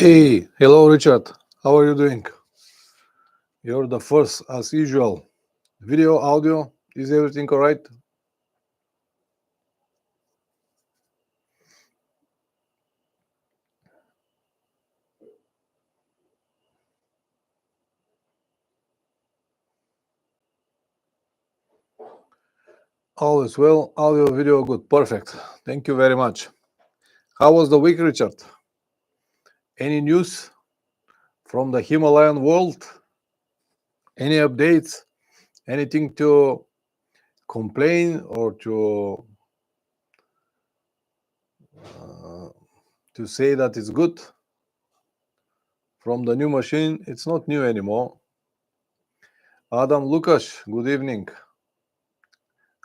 Hey, hello Richard. How are you doing? You're the first as usual. Video, audio, is everything alright? All is well. Audio, video, good. Perfect. Thank you very much. How was the week, Richard? Any news from the Himalayan world? Any updates? Anything to complain or to say that it's good? From the new machine, it's not new anymore. Adam Lukash, good evening.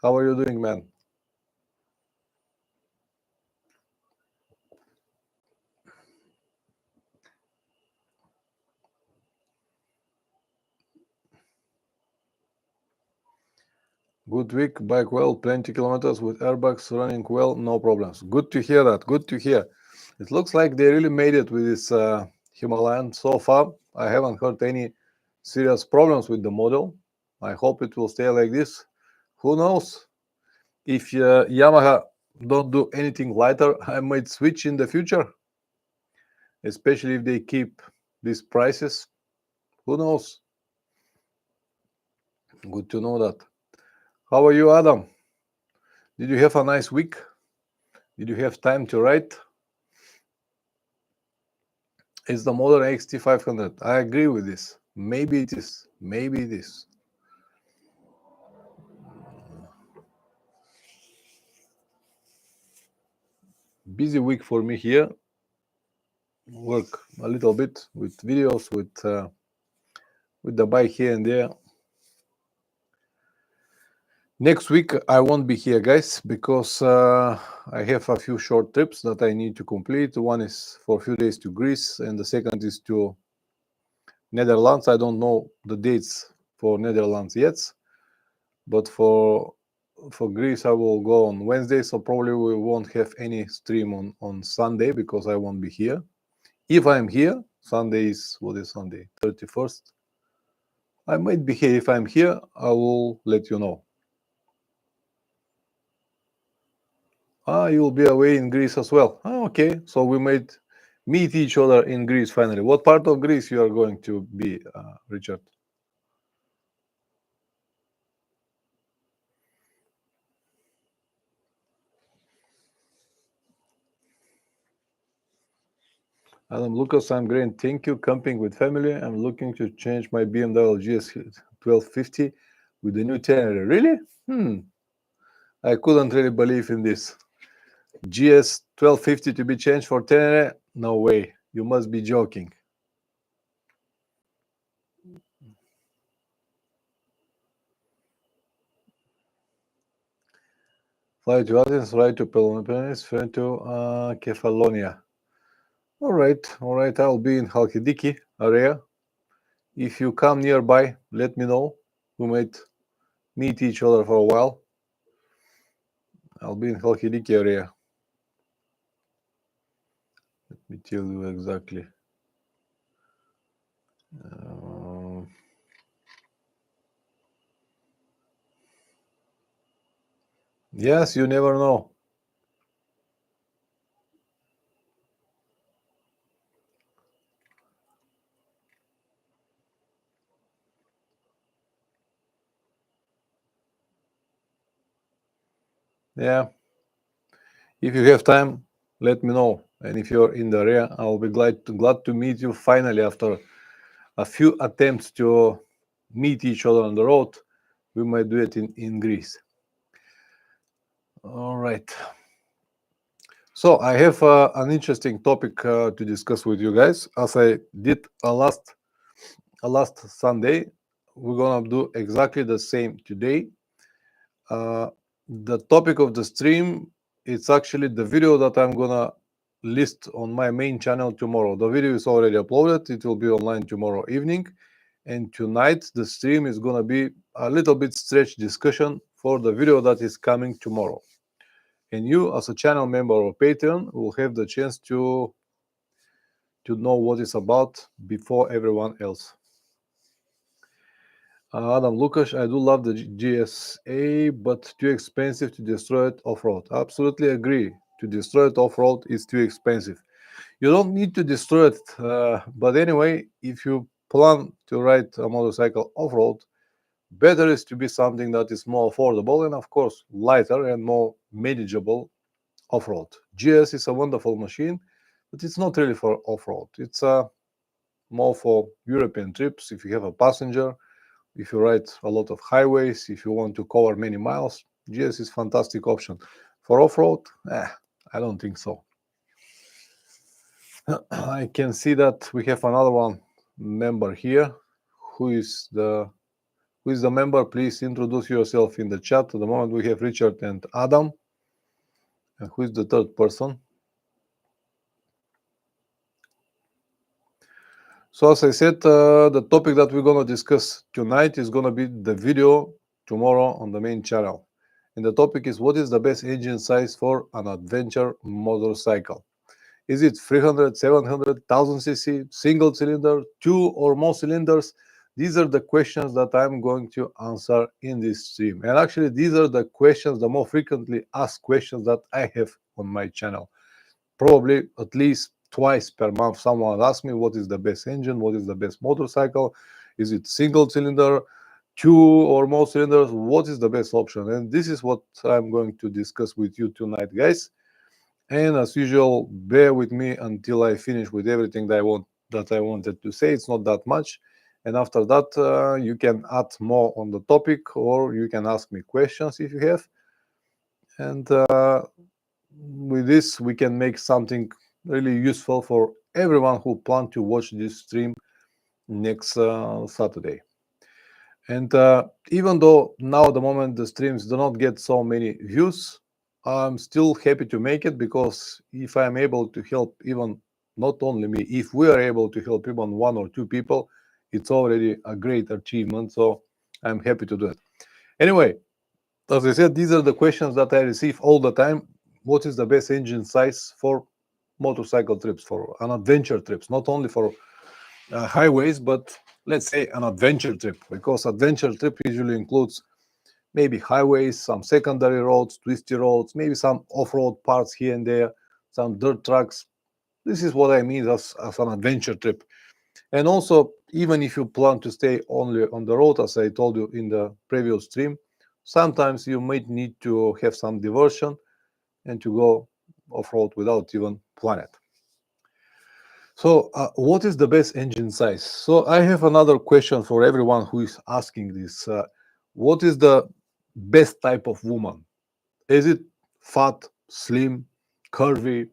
How are you doing, man? Good week, bike well, plenty kilometers with airbags running well, no problems. Good to hear that. Good to hear. It looks like they really made it with this Himalayan so far. I haven't heard any serious problems with the model. I hope it will stay like this. Who knows? If Yamaha don't do anything lighter, I might switch in the future, especially if they keep these prices. Who knows? Good to know that. How are you, Adam? Did you have a nice week? Did you have time to write? It's the modern XT500. I agree with this. Maybe it is. Maybe it is. Busy week for me here. Work a little bit with videos, with the bike here and there. Next week I won't be here, guys, because I have a few short trips that I need to complete. One is for a few days to Greece, and the second is to Netherlands. I don't know the dates for Netherlands yet, but for Greece I will go on Wednesday, so probably we won't have any stream on Sunday because I won't be here. If I'm here, Sunday is, what is Sunday? 31st. I might be here. If I'm here, I will let you know. You will be away in Greece as well. Okay, so we might meet each other in Greece finally. What part of Greece you are going to be, Richard? Adam Lucas, I'm great. Thank you. Camping with family. I'm looking to change my BMW GS 1250 with the new Tenere. Really? I couldn't really believe in this. GS 1250 to be changed for Tenere? No way. You must be joking. Fly to Athens, fly to Peloponnese, fly to Kefalonia. All right. I'll be in Halkidiki area. If you come nearby, let me know. We might meet each other for a while. I'll be in Halkidiki area. Let me tell you exactly. Yes, you never know. Yeah. If you have time, let me know. And if you're in the area, I'll be glad to meet you finally after a few attempts to meet each other on the road. We might do it in Greece. All right. So I have an interesting topic to discuss with you guys. As I did last Sunday, we're gonna do exactly the same today. The topic of the stream, it's actually the video that I'm gonna list on my main channel tomorrow. The video is already uploaded. It will be online tomorrow evening. And tonight the stream is gonna be a little bit stretched discussion for the video that is coming tomorrow. And you, as a channel member or Patreon, will have the chance to to know what it's about before everyone else. Adam Lukash, I do love the GSA, but too expensive to destroy it off-road. Absolutely agree. To destroy it off-road is too expensive. You don't need to destroy it, but anyway, if you plan to ride a motorcycle off-road, better is to be something that is more affordable and, of course, lighter and more manageable off-road. GS is a wonderful machine, but it's not really for off-road. It's more for European trips. If you have a passenger, if you ride a lot of highways, if you want to cover many miles, GS is fantastic option. For off-road, I don't think so. I can see that we have another one member here. Who is the member? Please introduce yourself in the chat. At the moment we have Richard and Adam. And who is the third person? So as I said, the topic that we're going to discuss tonight is going to be the video tomorrow on the main channel. And the topic is, what is the best engine size for an adventure motorcycle? Is it 300, 700, 1000 cc, single cylinder, 2 or more cylinders? These are the questions that I'm going to answer in this stream. And actually, these are the questions, the more frequently asked questions that I have on my channel. Probably at least twice per month, someone asks me, what is the best engine? What is the best motorcycle? Is it single cylinder, 2 or more cylinders? What is the best option? And this is what I'm going to discuss with you tonight, guys. And as usual, bear with me until I finish with everything that I wanted to say. It's not that much. And after that, you can add more on the topic, or you can ask me questions if you have. And with this, we can make something really useful for everyone who plan to watch this stream next Saturday. And even though now at the moment the streams do not get so many views, I'm still happy to make it, because if I'm able to help even not only me, if we are able to help even 1 or 2 people, it's already a great achievement. So I'm happy to do it. Anyway, as I said, these are the questions that I receive all the time. What is the best engine size for motorcycle trips, for an adventure trips, not only for highways, but let's say an adventure trip, because adventure trip usually includes maybe highways, some secondary roads, twisty roads, maybe some off-road parts here and there, some dirt tracks. This is what I mean as an adventure trip. And also, even if you plan to stay only on the road, as I told you in the previous stream, sometimes you might need to have some diversion and to go off-road without even planning it. So what is the best engine size? So I have another question for everyone who is asking this. What is the best type of woman? Is it fat, slim, curvy,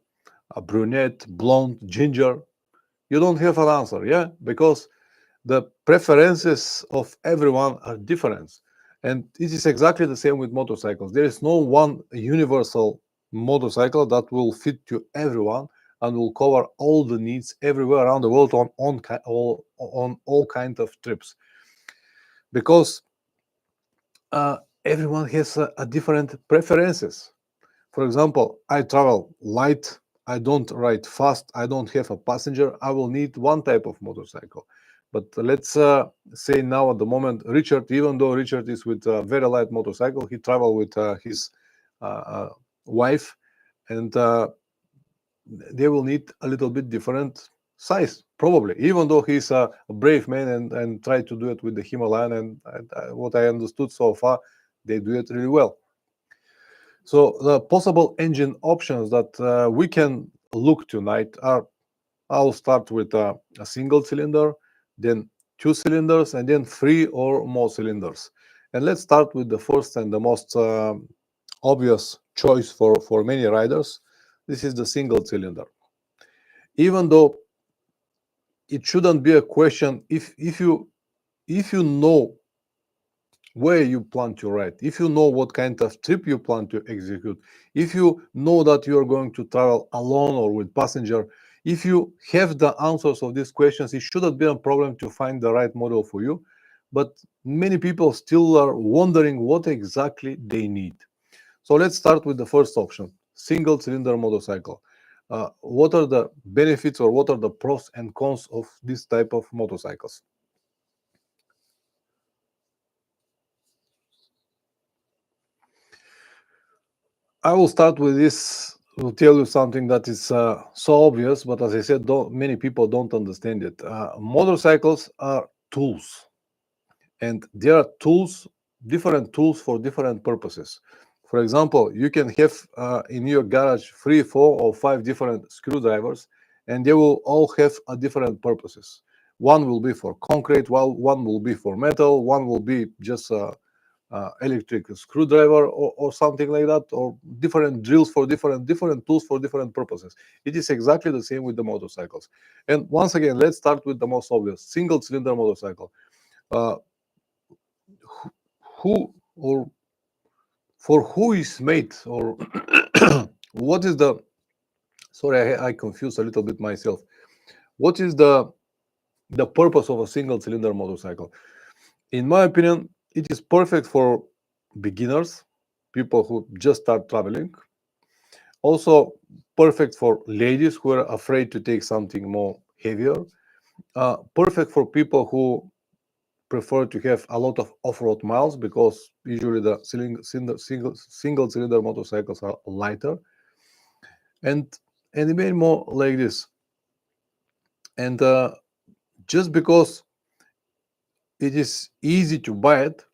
a brunette, blonde, ginger? You don't have an answer, yeah? Because the preferences of everyone are different. And it is exactly the same with motorcycles. There is no one universal motorcycle that will fit to everyone and will cover all the needs everywhere around the world on all kinds of trips. Because everyone has a different preferences. For example, I travel light, I don't ride fast, I don't have a passenger, I will need one type of motorcycle. But let's say now at the moment, Richard, even though Richard is with a very light motorcycle, he traveled with his wife, and they will need a little bit different size, probably, even though he's a brave man and tried to do it with the Himalayan, and what I understood so far, they do it really well. So the possible engine options that we can look tonight are, I'll start with a single cylinder, then 2 cylinders, and then 3 or more cylinders. And let's start with the first and the most obvious choice for many riders. This is the single cylinder. Even though it shouldn't be a question, if you know where you plan to ride, if you know what kind of trip you plan to execute, if you know that you are going to travel alone or with passenger, if you have the answers of these questions, it shouldn't be a problem to find the right model for you. But many people still are wondering what exactly they need. So let's start with the first option, single cylinder motorcycle. what are the benefits or what are the pros and cons of this type of motorcycles. I will start with this. Will tell you something that is so obvious, but as I said, many people don't understand it. Motorcycles are tools, and there are tools, different tools for different purposes. For example, you can have in your garage 3, 4, or 5 different screwdrivers, and they will all have a different purposes. One will be for concrete, while one will be for metal, one will be just electric screwdriver or something like that, or different drills for different tools for different purposes. It is exactly the same with the motorcycles. And once again, let's start with the most obvious: single cylinder motorcycle. Uh, who or for who is made, or what is the, sorry, I confused a little bit myself. What is the purpose of a single cylinder motorcycle? In my opinion, it is perfect for beginners, people who just start traveling. Also perfect for ladies who are afraid to take something more heavier. Perfect for people who prefer to have a lot of off-road miles, because usually the single cylinder motorcycles are lighter, and many more like this. And just because it is easy to buy it,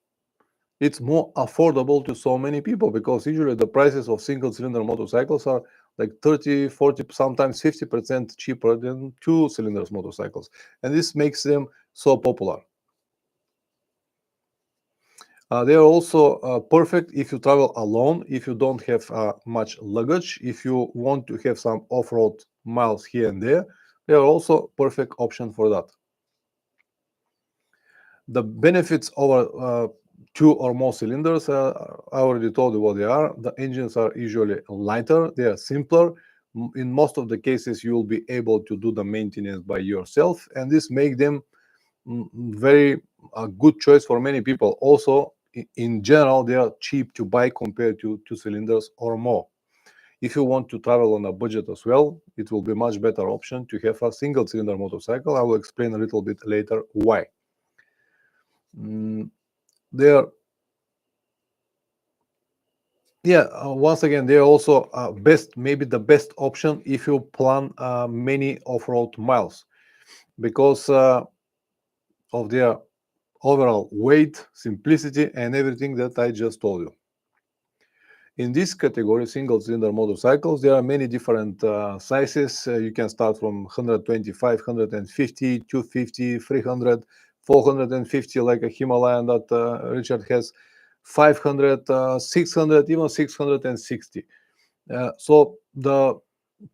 it's more affordable to so many people, because usually the prices of single cylinder motorcycles are like 30, 40, sometimes 50% cheaper than two cylinders motorcycles, and this makes them so popular. They are also perfect if you travel alone, if you don't have much luggage, if you want to have some off-road miles here and there. They are also perfect option for that. The benefits over two or more cylinders, I already told you what they are. The engines are usually lighter, they are simpler. In most of the cases, you will be able to do the maintenance by yourself, and this makes them very a good choice for many people. Also, in general, they are cheap to buy compared to two cylinders or more. If you want to travel on a budget as well, it will be much better option to have a single cylinder motorcycle. I will explain a little bit later why. They are, yeah, once again, they are also maybe the best option if you plan many off-road miles, because of their overall weight, simplicity, and everything that I just told you. In this category, single-cylinder motorcycles, there are many different sizes. You can start from 125, 150, 250, 300, 450, like a Himalayan that Richard has, 500, 600, even 660. So the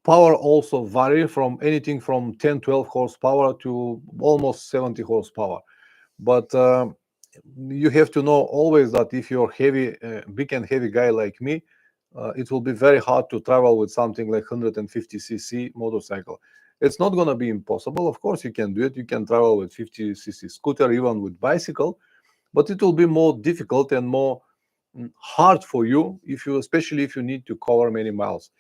power also vary from anything from 10, 12 horsepower to almost 70 horsepower. But you have to know always that if you're heavy, big and heavy guy like me, it will be very hard to travel with something like 150cc motorcycle. It's not going to be impossible. Of course, you can do it. You can travel with 50cc scooter, even with bicycle, but it will be more difficult and more hard for you, especially if you need to cover many miles.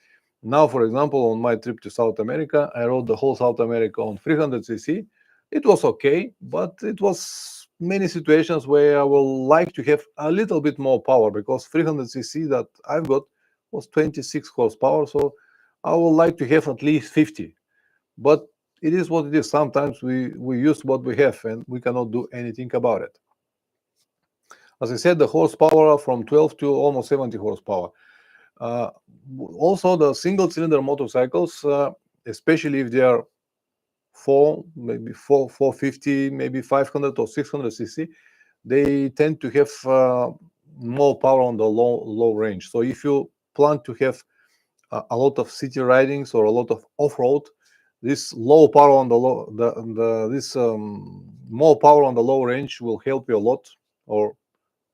Now, for example, on my trip to South America, I rode the whole South America on 300cc. It was okay, but it was many situations where I will like to have a little bit more power, because 300cc that I've got was 26 horsepower, so I would like to have at least 50. But it is what it is. Sometimes we use what we have, and we cannot do anything about it. As I said, the horsepower are from 12 to almost 70 horsepower. Uh, Also, the single-cylinder motorcycles, especially if they are 450, maybe 500 or 600cc, they tend to have more power on the low range. So if you plan to have a lot of city ridings or a lot of off-road, this low power on the low this more power on the low range will help you a lot. Or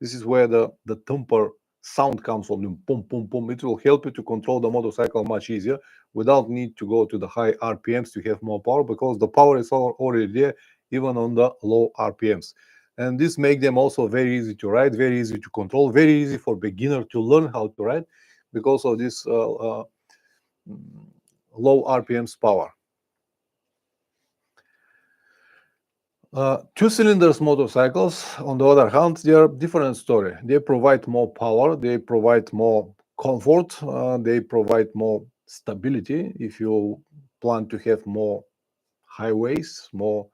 this is where the thumper sound comes from. Boom, boom, boom. It will help you to control the motorcycle much easier without need to go to the high RPMs to have more power, because the power is already there, even on the low RPMs. And this makes them also very easy to ride, very easy to control, very easy for beginner to learn how to ride, because of this low RPMs power. Two cylinders motorcycles, on the other hand, they are different story. They provide more power, they provide more comfort, they provide more stability. If you plan to have more highways, more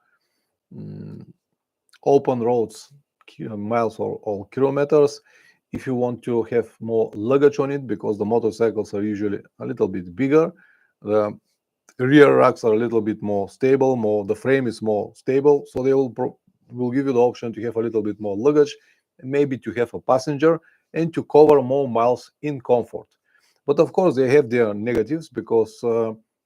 open roads, miles or kilometers, if you want to have more luggage on it, because the motorcycles are usually a little bit bigger, the rear racks are a little bit more stable, the frame is more stable, so they will give you the option to have a little bit more luggage, and maybe to have a passenger, and to cover more miles in comfort. But of course they have their negatives, because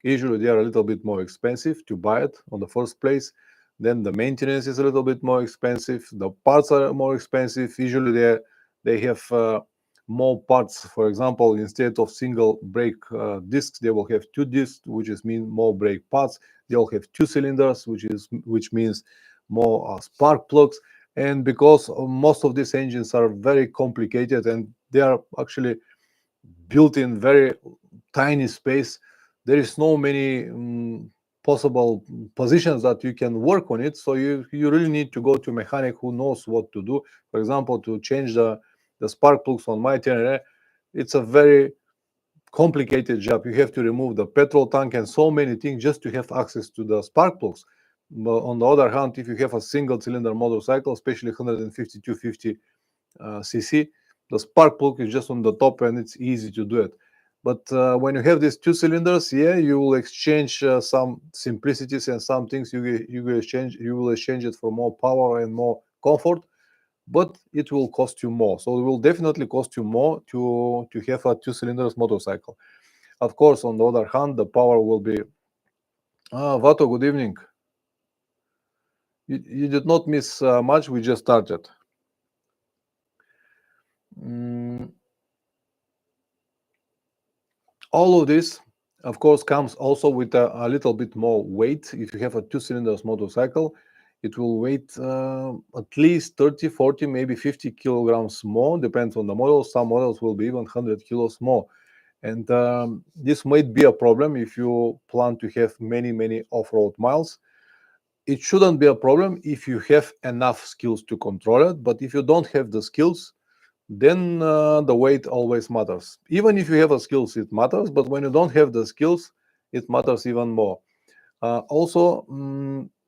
usually they are a little bit more expensive to buy it on the first place. Then the maintenance is a little bit more expensive, the parts are more expensive. Usually they have more parts. For example, instead of single brake discs, they will have two discs, which is mean more brake parts. They'll have two cylinders, which means more spark plugs. And because most of these engines are very complicated and they are actually built in very tiny space, there is no many possible positions that you can work on it. So you really need to go to a mechanic who knows what to do. For example, to change the spark plugs on my Tenere, it's a very complicated job. You have to remove the petrol tank and so many things just to have access to the spark plugs. But on the other hand, if you have a single cylinder motorcycle, especially 150 250 cc, the spark plug is just on the top and it's easy to do it. But when you have these two cylinders, yeah, you will exchange some simplicities and some things you will exchange it for more power and more comfort, but it will cost you more. So it will definitely cost you more to have a two cylinders motorcycle. Of course, on the other hand, the power will be. Vato, good evening. You did not miss much. We just started. All of this, of course, comes also with a little bit more weight. If you have a two cylinders motorcycle, it will weigh at least 30, 40, maybe 50 kilograms more, depends on the model. Some models will be even 100 kilos more. And this might be a problem if you plan to have many off-road miles. It shouldn't be a problem if you have enough skills to control it. But if you don't have the skills, then the weight always matters. Even if you have the skills, it matters. But when you don't have the skills, it matters even more. Also,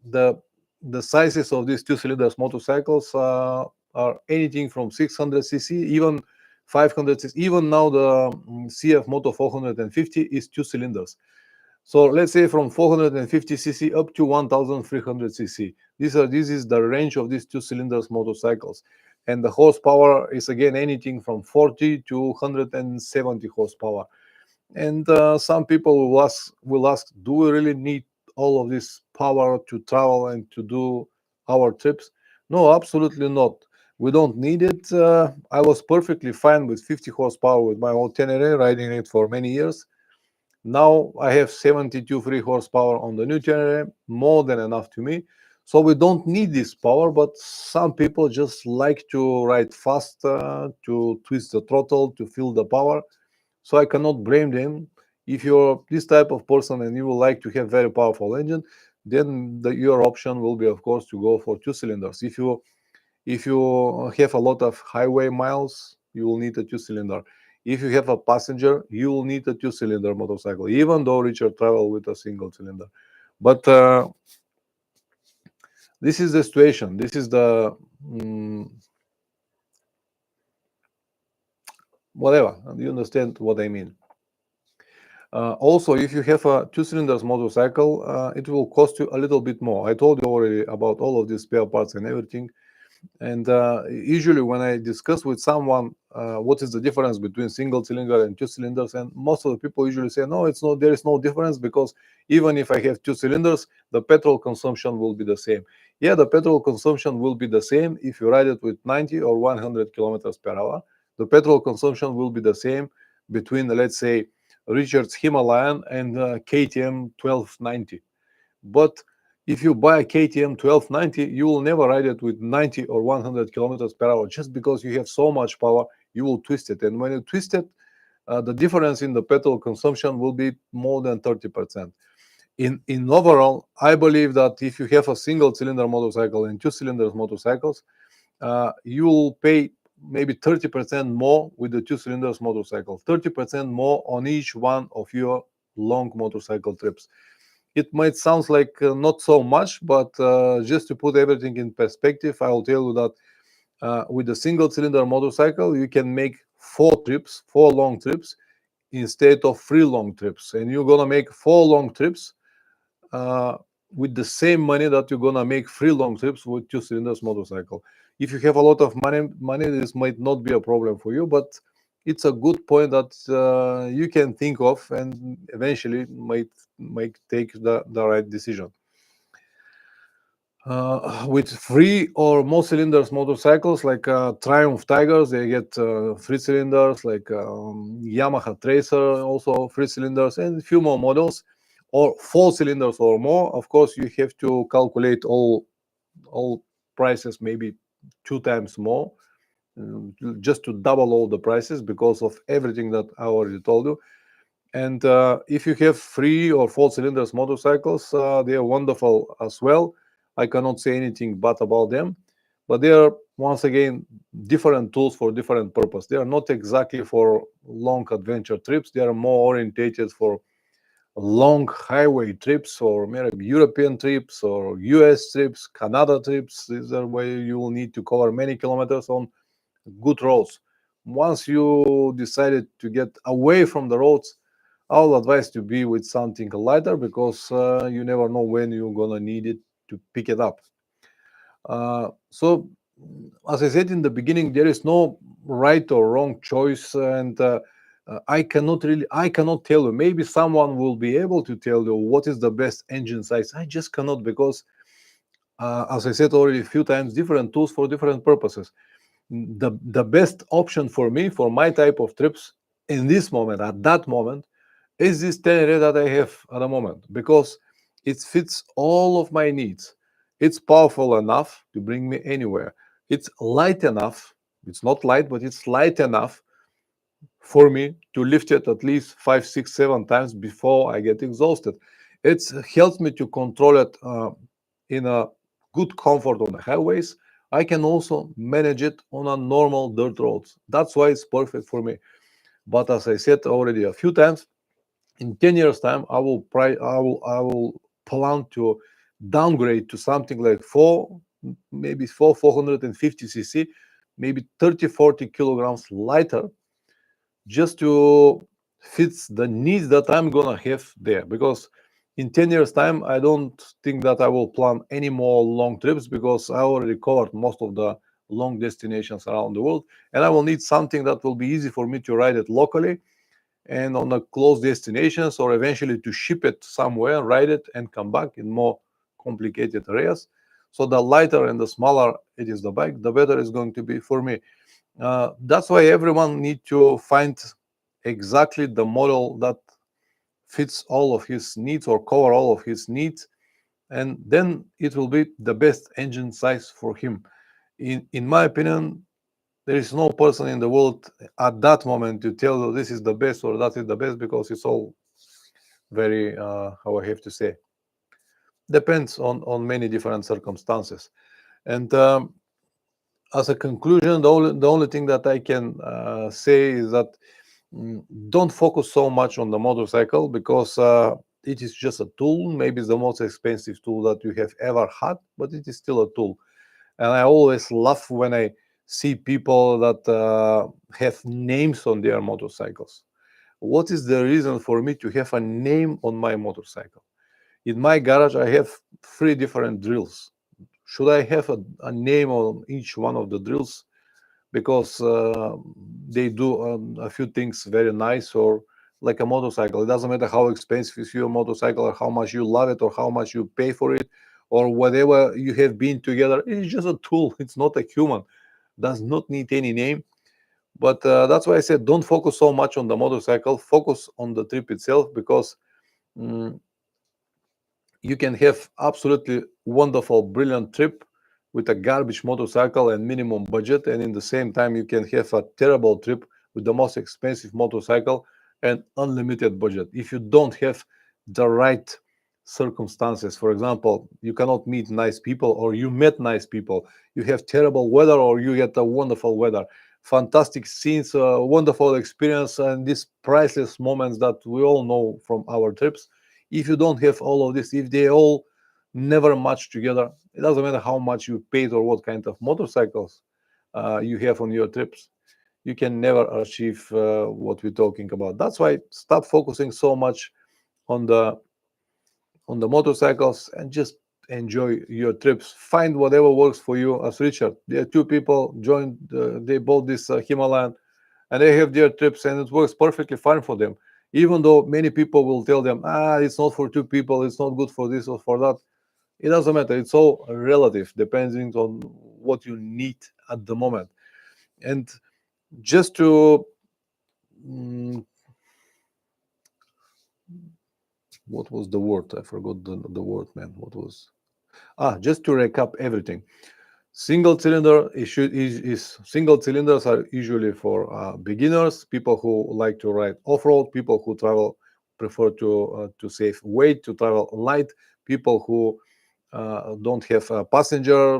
the sizes of these two cylinders motorcycles are anything from 600 cc, even 500 cc. Even now the CF Moto 450 is two cylinders. So let's say from 450 cc up to 1300 cc. This is the range of these two cylinders motorcycles. And the horsepower is again anything from 40 to 170 horsepower. And some people will ask, do we really need all of this power to travel and to do our trips? No, absolutely not. We don't need it. I was perfectly fine with 50 horsepower with my old Tenere, riding it for many years. Now I have 72 free horsepower on the new Tenere, more than enough to me. So we don't need this power, but some people just like to ride fast, to twist the throttle, to feel the power. So I cannot blame them. If you're this type of person and you would like to have very powerful engine, then your option will be, of course, to go for two cylinders. If you have a lot of highway miles, you will need a two cylinder. If you have a passenger, you will need a two cylinder motorcycle, even though Richard travel with a single cylinder. But this is the situation. This is the whatever. You understand what I mean? Also, if you have a two cylinders motorcycle, it will cost you a little bit more. I told you already about all of these spare parts and everything. And usually when I discuss with someone what is the difference between single cylinder and two cylinders, and most of the people usually say, no, there is no difference, because even if I have two cylinders, the petrol consumption will be the same. Yeah, the petrol consumption will be the same if you ride it with 90 or 100 kilometers per hour. The petrol consumption will be the same between, let's say, Richard's Himalayan and KTM 1290. But if you buy a KTM 1290, you will never ride it with 90 or 100 kilometers per hour, just because you have so much power, you will twist it. And when you twist it, the difference in the petrol consumption will be more than 30%. In overall, I believe that if you have a single cylinder motorcycle and two cylinders motorcycles, you will pay maybe 30% more with the two cylinders motorcycle, 30% more on each one of your long motorcycle trips. It might sound like not so much, but just to put everything in perspective, I will tell you that with a single cylinder motorcycle, you can make 4 trips, 4 long trips, instead of 3 long trips. And you're gonna make 4 long trips uh, with the same money that you're gonna make 3 long trips with two cylinders motorcycle. If you have a lot of money, this might not be a problem for you, but it's a good point that you can think of and eventually might take the right decision. With 3 or more cylinders motorcycles like Triumph Tigers, they get 3 cylinders, like Yamaha Tracer, also 3 cylinders, and a few more models, or 4 cylinders or more. Of course, you have to calculate all prices maybe 2 times more, just to double all the prices because of everything that I already told you. And if you have 3 or 4 cylinders motorcycles, they are wonderful as well. I cannot say anything bad about them, but they are once again different tools for different purpose. They are not exactly for long adventure trips. They are more orientated for long highway trips, or maybe European trips or US trips, Canada trips. These are where you will need to cover many kilometers on good roads. Once you decided to get away from the roads, I'll advise to be with something lighter, because you never know when you're gonna need it to pick it up. So, as I said in the beginning, there is no right or wrong choice, and I cannot tell you. Maybe someone will be able to tell you what is the best engine size. I just cannot, because, as I said already a few times, different tools for different purposes. The best option for me, for my type of trips, in this moment, at that moment, is this Tenere that I have at the moment, because it fits all of my needs. It's powerful enough to bring me anywhere. It's light enough. It's not light, but it's light enough for me to lift it at least 5, 6, 7 times before I get exhausted. It helps me to control it in a good comfort on the highways. I can also manage it on a normal dirt roads. That's why it's perfect for me. But as I said already a few times, in 10 years time, I will plan to downgrade to something like 450 cc, maybe 30, 40 kilograms lighter, just to fit the needs that I'm gonna have there. Because in 10 years time, I don't think that I will plan any more long trips, because I already covered most of the long destinations around the world, and I will need something that will be easy for me to ride it locally and on the close destinations, or eventually to ship it somewhere, ride it, and come back in more complicated areas. So the lighter and the smaller it is the bike, the better it's going to be for me. That's why everyone need to find exactly the model that fits all of his needs or cover all of his needs, and then it will be the best engine size for him. In my opinion, there is no person in the world at that moment to tell you this is the best or that is the best, because it's all very how I have to say, depends on many different circumstances. And as a conclusion, the only thing that I can say is that don't focus so much on the motorcycle, because it is just a tool. Maybe it's the most expensive tool that you have ever had, but it is still a tool. And I always laugh when I see people that have names on their motorcycles. What is the reason for me to have a name on my motorcycle? In my garage, I have 3 different drills. Should I have a name on each one of the drills? Because they do a few things very nice, or like a motorcycle. It doesn't matter how expensive is your motorcycle, or how much you love it, or how much you pay for it, or whatever you have been together. It's just a tool. It's not a human. Does not need any name. But that's why I said don't focus so much on the motorcycle. Focus on the trip itself, because mm, you can have absolutely wonderful, brilliant trip with a garbage motorcycle and minimum budget, and in the same time you can have a terrible trip with the most expensive motorcycle and unlimited budget. If you don't have the right circumstances, for example, you cannot meet nice people, or you met nice people, you have terrible weather, or you get a wonderful weather, fantastic scenes, wonderful experience, and these priceless moments that we all know from our trips. If you don't have all of this, if they all never match together, it doesn't matter how much you paid or what kind of motorcycles you have on your trips, you can never achieve what we're talking about. That's why stop focusing so much on the motorcycles and just enjoy your trips. Find whatever works for you. As Richard, there are two people joined, they bought this Himalayan, and they have their trips, and it works perfectly fine for them. Even though many people will tell them, it's not for two people, it's not good for this or for that. It doesn't matter. It's all relative, depending on what you need at the moment. And just to mm, what was the word? I forgot the word, man. What was just to recap everything. Single cylinder is single cylinders are usually for beginners, people who like to ride off-road, people who prefer to save weight, to travel light, people who don't have a passenger,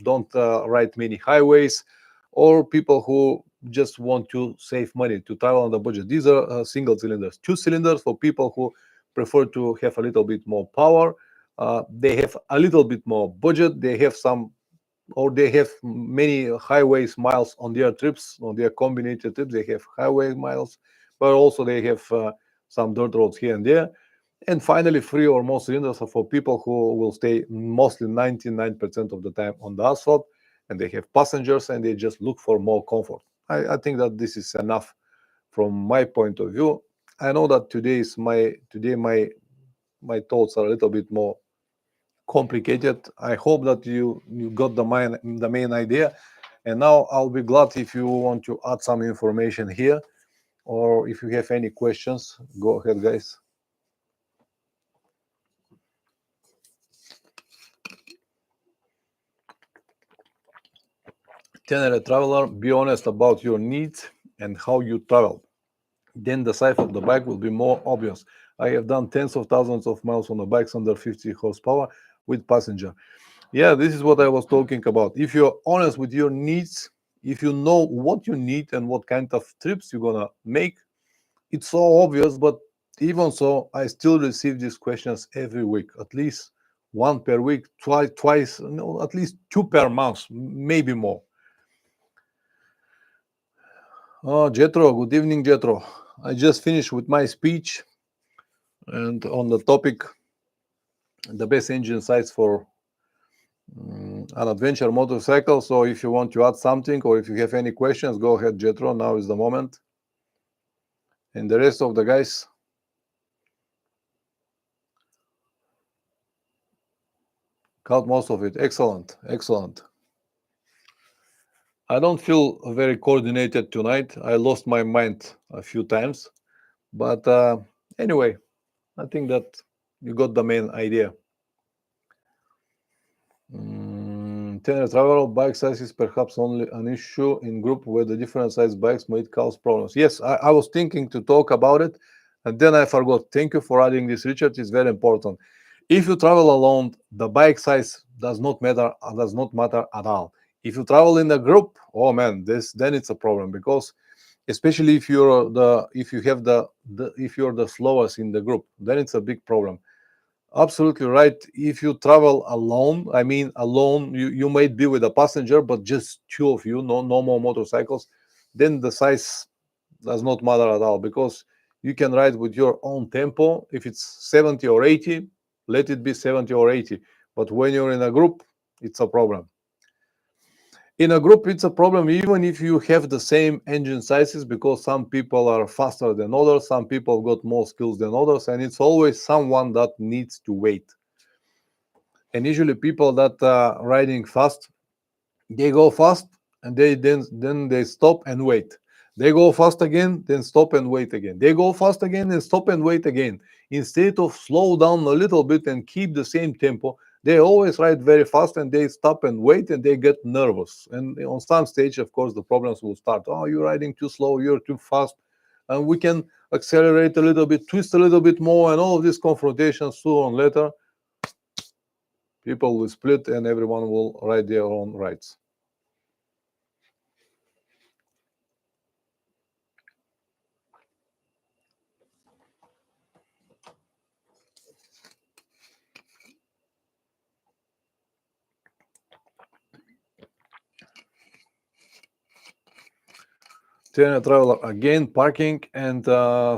don't ride many highways, or people who just want to save money to travel on the budget. These are single cylinders. Two cylinders for people who prefer to have a little bit more power. They have a little bit more budget. They have some, or they have many highways miles on their trips, on their combined trips. They have highway miles, but also they have some dirt roads here and there. And finally, three or more cylinders are for people who will stay mostly 99% of the time on the asphalt, and they have passengers, and they just look for more comfort. I think that this is enough from my point of view. I know that today my thoughts are a little bit more complicated. I hope that you got the main idea. And now I'll be glad if you want to add some information here, or if you have any questions, go ahead, guys. Tenere traveler, be honest about your needs and how you travel. Then the size of the bike will be more obvious. I have done tens of thousands of miles on the bikes under 50 horsepower with passenger. Yeah, this is what I was talking about. If you're honest with your needs, if you know what you need and what kind of trips you're gonna make, it's so obvious. But even so, I still receive these questions every week, at least one per week, twice, no, at least two per month, maybe more. Oh, Jetro, good evening, Jetro. I just finished with my speech, and on the topic, the best engine size for an adventure motorcycle. So if you want to add something, or if you have any questions, go ahead, Jetro. Now is the moment. And the rest of the guys, cut most of it. Excellent, excellent. I don't feel very coordinated tonight. I lost my mind a few times, but anyway, I think that you got the main idea. Tenor travel bike size is perhaps only an issue in group where the different size bikes might cause problems. Yes, I was thinking to talk about it, and then I forgot. Thank you for adding this, Richard. It's very important. If you travel alone, the bike size does not matter at all. If you travel in a group, oh man, then it's a problem, because especially if you're the slowest in the group, then it's a big problem. Absolutely right. If you travel alone, I mean alone, you might be with a passenger, but just two of you, no more motorcycles, then the size does not matter at all, because you can ride with your own tempo. If it's 70 or 80, let it be 70 or 80. But when you're in a group, it's a problem. In a group, it's a problem even if you have the same engine sizes, because some people are faster than others, some people got more skills than others, and it's always someone that needs to wait. And usually people that are riding fast, they go fast, and then they stop and wait. They go fast again, then stop and wait again. They go fast again and stop and wait again. Instead of slow down a little bit and keep the same tempo, They always ride very fast and they stop and wait and they get nervous. And on some stage, of course, the problems will start. Oh, you're riding too slow, you're too fast. And we can accelerate a little bit, twist a little bit more, and all of these confrontations sooner or later, people will split and everyone will ride their own rides. Traveler again, parking and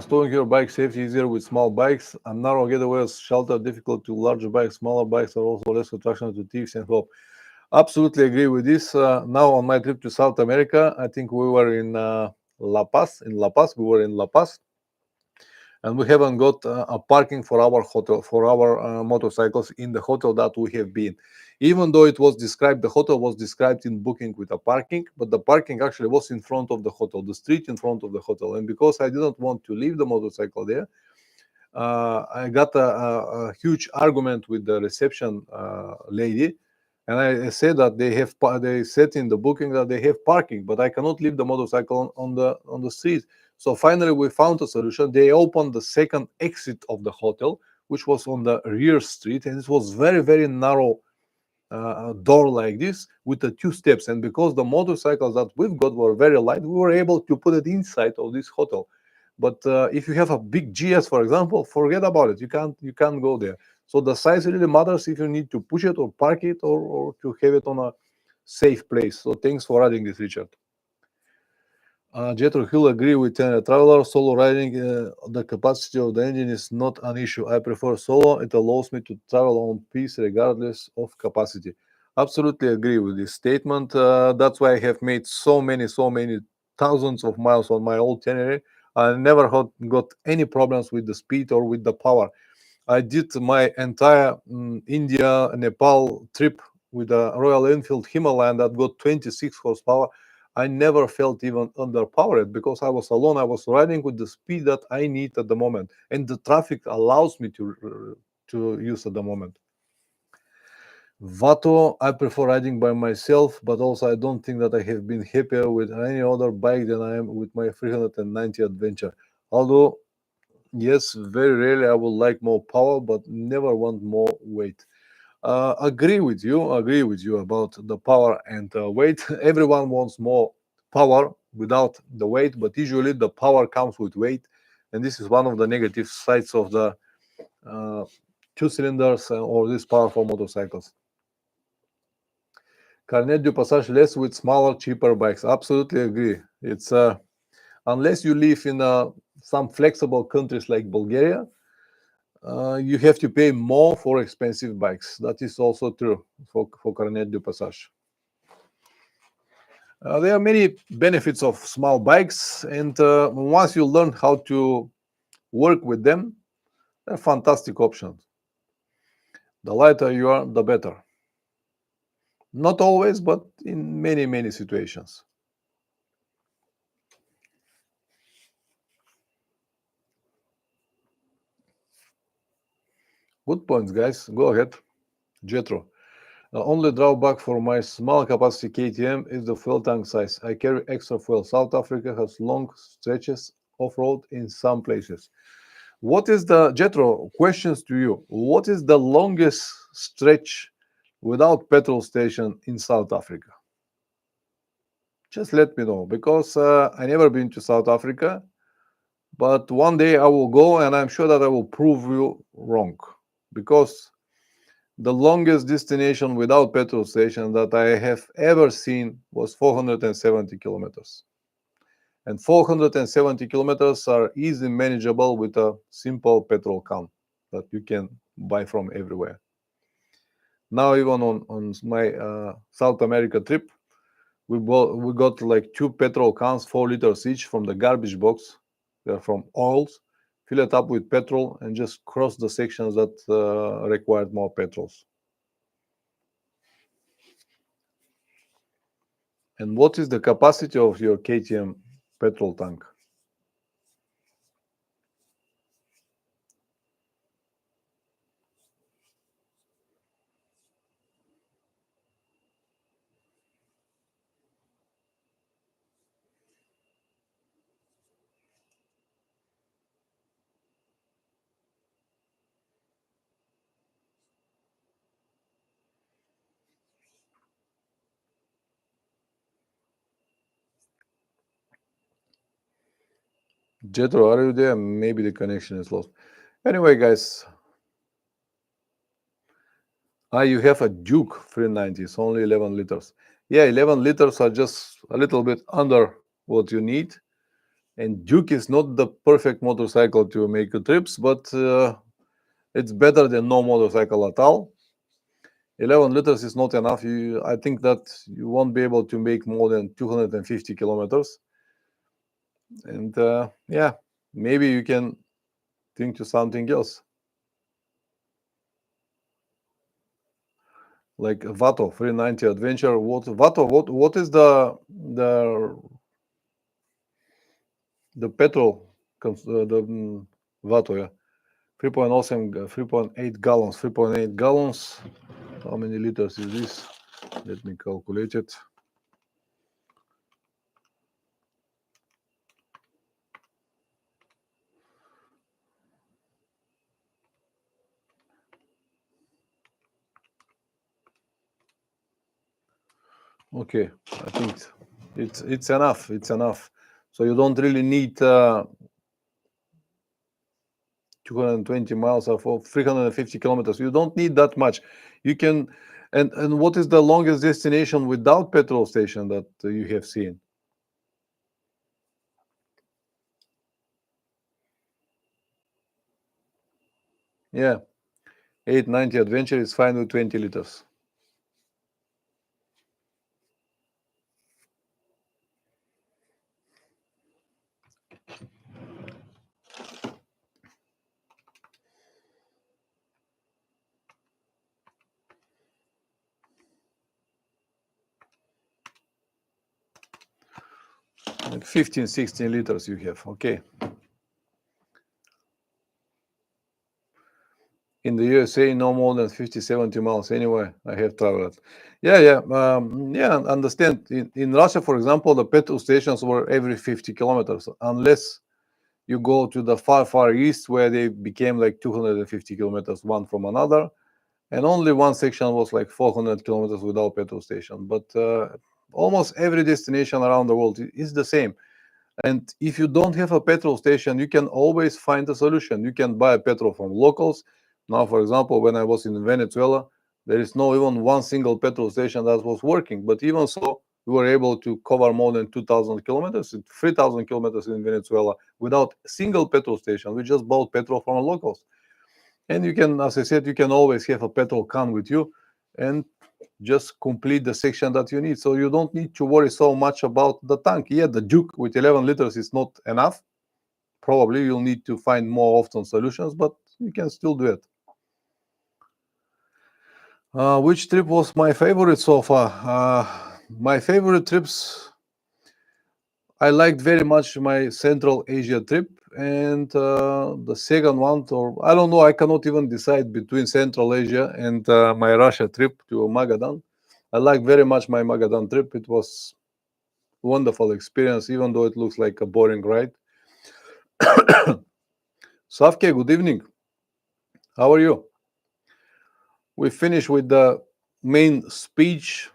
storing your bike safety easier with small bikes. And narrow getaways, shelter difficult to larger bikes. Smaller bikes are also less attraction to thieves and hope. Absolutely agree with this. Now on my trip to South America, I think we were in La Paz. In La Paz, we were in La Paz, and we haven't got a parking for our hotel, for our motorcycles in the hotel that we have been. Even though it was described, the hotel was described in booking with a parking, but the parking actually was in front of the hotel, the street in front of the hotel. And because I didn't want to leave the motorcycle there, I got a huge argument with the reception lady, and I said that they said in the booking that they have parking, but I cannot leave the motorcycle on the street. So finally, we found a solution. They opened the second exit of the hotel, which was on the rear street, and it was very narrow door like this with the two steps. And because the motorcycles that we've got were very light, we were able to put it inside of this hotel. But if you have a big GS, for example, forget about it. You can't go there. So the size really matters if you need to push it or park it or to have it on a safe place. So thanks for adding this, Richard. Jetro Hill agree with Traveler. Solo riding, the capacity of the engine is not an issue. I prefer solo. It allows me to travel on piece regardless of capacity. Absolutely agree with this statement. That's why I have made so many thousands of miles on my old Tenere. I never got any problems with the speed or with the power. I did my entire India, Nepal trip with a Royal Enfield Himalayan that got 26 horsepower. I never felt even underpowered because I was alone. I was riding with the speed that I need at the moment, and the traffic allows me to use at the moment. Vato, I prefer riding by myself, but also I don't think that I have been happier with any other bike than I am with my 390 Adventure. Although, yes, very rarely I would like more power, but never want more weight. Agree with you about the power and weight. Everyone wants more power without the weight, but usually the power comes with weight, and this is one of the negative sides of the uh, two cylinders or these powerful motorcycles. Carnet du Passage less with smaller, cheaper bikes. Absolutely agree. It's unless you live in some flexible countries like Bulgaria, you have to pay more for expensive bikes. That is also true for Carnet du Passage. There are many benefits of small bikes, and once you learn how to work with them, they're fantastic options. The lighter you are, the better. Not always, but in many situations. Good points, guys. Go ahead. Jetro. The only drawback for my small capacity KTM is the fuel tank size. I carry extra fuel. South Africa has long stretches off-road in some places. What is the, Jetro, questions to you. What is the longest stretch without petrol station in South Africa? Just let me know, because I never been to South Africa, but one day I will go and I'm sure that I will prove you wrong, because the longest destination without petrol station that I have ever seen was 470 kilometers. And 470 kilometers are easily manageable with a simple petrol can that you can buy from everywhere. Now, even on my South America trip, we got like 2 petrol cans, 4 liters each, from the garbage box. They're from oils. Fill it up with petrol and just cross the sections that required more petrols. And what is the capacity of your KTM petrol tank? Jetro, are you there? Maybe the connection is lost. Anyway, guys, you have a Duke 390. It's only 11 liters. Yeah, 11 liters are just a little bit under what you need. And Duke is not the perfect motorcycle to make trips, but it's better than no motorcycle at all. 11 liters is not enough. I think that you won't be able to make more than 250 kilometers. And yeah, maybe you can think to something else. Like Vato 390 Adventure. What is the petrol Vato, yeah. 3.8 gallons. 3.8 gallons. How many liters is this? Let me calculate it. Okay, I think it's enough. It's enough. So you don't really need 220 miles or 350 kilometers. You don't need that much. You can. And what is the longest destination without petrol station that you have seen? Yeah, 890 Adventure is fine with 20 liters. Like 15, 16 liters you have. Okay. In the USA, no more than 50, 70 miles anyway. I have traveled. Yeah, understand. In Russia, for example, the petrol stations were every 50 kilometers, unless you go to the far, far east where they became like 250 kilometers one from another. And only one section was like 400 kilometers without petrol station. But almost every destination around the world is the same. And if you don't have a petrol station, you can always find a solution. You can buy petrol from locals. Now, for example, when I was in Venezuela, there is no even one single petrol station that was working. But even so, we were able to cover more than 2,000 kilometers, 3,000 kilometers in Venezuela without a single petrol station. We just bought petrol from locals. And you can, as I said, you can always have a petrol can with you and just complete the section that you need. So you don't need to worry so much about the tank. Yeah, the Duke with 11 liters is not enough. Probably you'll need to find more often solutions, but you can still do it. Which trip was my favorite so far? My favorite trips, I liked very much my Central Asia trip, and the second one, or I don't know, I cannot even decide between Central Asia and my Russia trip to Magadan. I liked very much my Magadan trip. It was a wonderful experience, even though it looks like a boring ride. Savke, good evening. How are you? We finished with the main speech,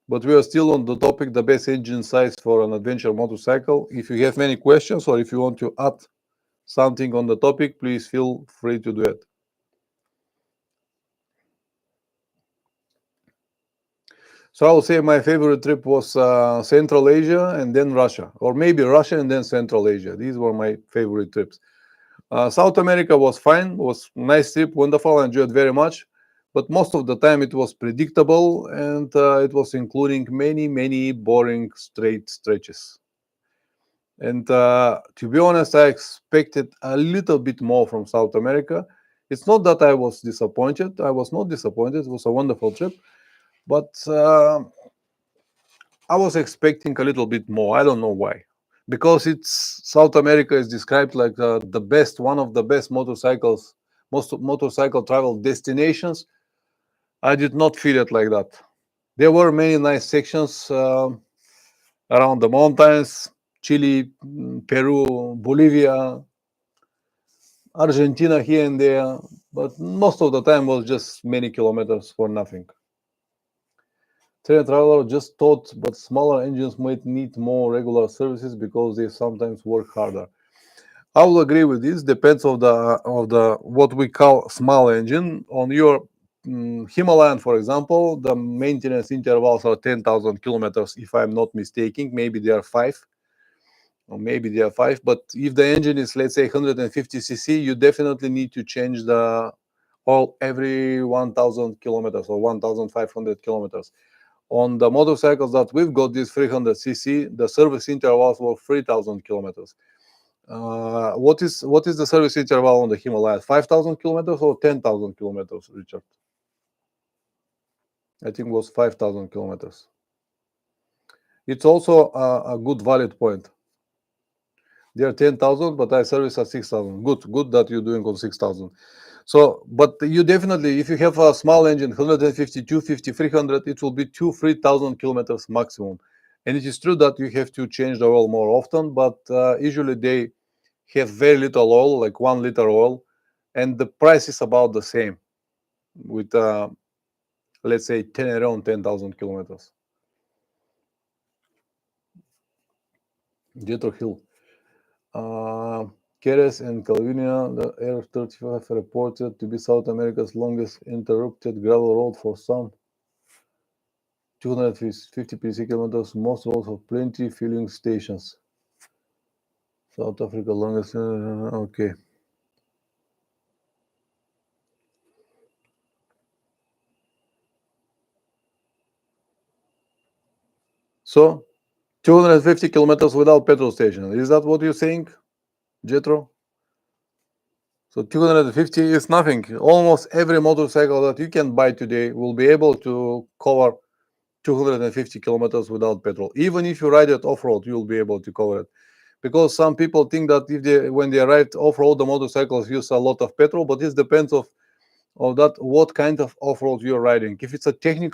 but we are still on the topic, the best engine size for an adventure motorcycle. If you have any questions or if you want to add something on the topic, please feel free to do it. So I will say my favorite trip was Central Asia and then Russia, or maybe Russia and then Central Asia. These were my favorite trips. South America was fine, was nice trip, wonderful, I enjoyed very much. But most of the time it was predictable and it was including many boring straight stretches. And to be honest, I expected a little bit more from South America. It's not that I was disappointed. I was not disappointed. It was a wonderful trip. But I was expecting a little bit more. I don't know why. Because it's South America is described like the best, one of the best motorcycles, most motorcycle travel destinations. I did not feel it like that. There were many nice sections around the mountains, Chile, Peru, Bolivia, Argentina here and there, but most of the time was just many kilometers for nothing. Train Traveler just thought, but smaller engines might need more regular services because they sometimes work harder. I will agree with this. Depends of the what we call small engine. On your Himalayan, for example, the maintenance intervals are 10,000 kilometers. If I'm not mistaken, maybe they are five, or maybe they are five. But if the engine is, let's say, 150 cc, you definitely need to change the oil every 1,000 kilometers or 1,500 kilometers. On the motorcycles that we've got, this 300 cc, the service intervals were 3,000 kilometers. What is the service interval on the Himalayas? 5,000 kilometers or 10,000 kilometers, Richard? I think it was 5,000 kilometers. It's also a good valid point. They are 10,000, but I service at 6,000. Good that you're doing on 6,000. So, but you definitely, if you have a small engine, 150, 250, 300, it will be 3,000 kilometers maximum. And it is true that you have to change the oil more often, but usually they have very little oil, like 1 liter oil, and the price is about the same with, let's say, around 10,000 kilometers. Jetro Hill. Keres and Calvinia, the Air 35 reported to be South America's longest interrupted gravel road for some 250 PC kilometers. Most roads have plenty filling stations. South Africa longest. Okay. So 250 kilometers without petrol station. Is that what you're saying, Jetro? So 250 is nothing. Almost every motorcycle that you can buy today will be able to cover 250 kilometers without petrol. Even if you ride it off-road, you'll be able to cover it. Because some people think that when they ride off-road, the motorcycles use a lot of petrol, but this depends of that what kind of off-road you're riding. If it's a technical